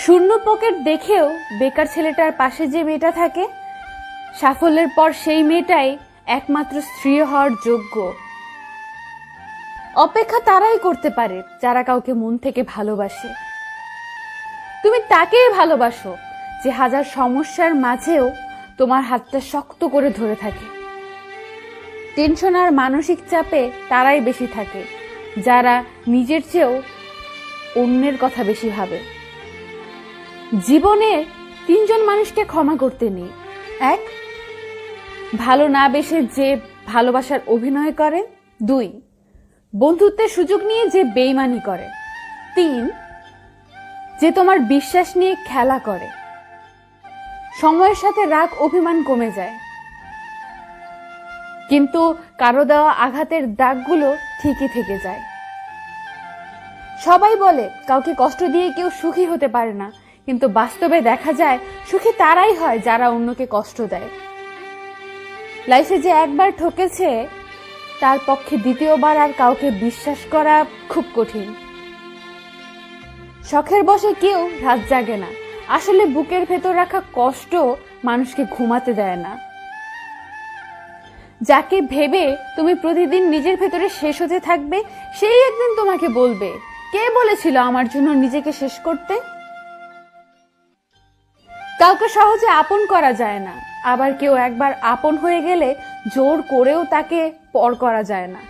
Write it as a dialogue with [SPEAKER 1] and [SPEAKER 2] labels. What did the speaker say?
[SPEAKER 1] শূন্য পকেট দেখেও বেকার ছেলেটার পাশে যে মেয়েটা থাকে, সাফল্যের পর সেই মেয়েটাই একমাত্র স্ত্রী হওয়ার যোগ্য। অপেক্ষা তারাই করতে পারে যারা কাউকে মন থেকে ভালোবাসে। তুমি তাকেই ভালোবাসো যে হাজার সমস্যার মাঝেও তোমার হাতটা শক্ত করে ধরে থাকে। টেনশন আর মানসিক চাপে তারাই বেশি থাকে যারা নিজের চেয়েও অন্যের কথা বেশি ভাবে। জীবনে তিনজন মানুষকে ক্ষমা করতে নেই। এক, ভালো না বেসে যে ভালোবাসার অভিনয় করে। দুই, বন্ধুত্বের সুযোগ নিয়ে যে বেইমানি করে। তিন, যে তোমার বিশ্বাস নিয়ে খেলা করে। সময়ের সাথে রাগ অভিমান কমে যায়, কিন্তু কারো দেওয়া আঘাতের দাগগুলো ঠিকই থেকে যায়। সবাই বলে কাউকে কষ্ট দিয়ে কেউ সুখী হতে পারে না, কিন্তু বাস্তবে দেখা যায় সুখী তারাই হয় যারা অন্যকে কষ্ট দেয়। লাইফে যে একবার ঠকেছে তার পক্ষে দ্বিতীয়বার আর কাউকে বিশ্বাস করা খুব কঠিন। শখের বশে কেউ রাত জাগে না, আসলে বুকের ভেতর রাখা কষ্ট মানুষকে ঘুমাতে দেয় না। যাকে ভেবে তুমি প্রতিদিন নিজের ভেতরে শেষ হতে থাকবে, সেই একদিন তোমাকে বলবে, কে বলেছিল আমার জন্য নিজেকে শেষ করতে। কাউকে সহজে আপন করা যায় না, আবার কেউ একবার আপন হয়ে গেলে জোর করেও তাকে পর করা যায় না।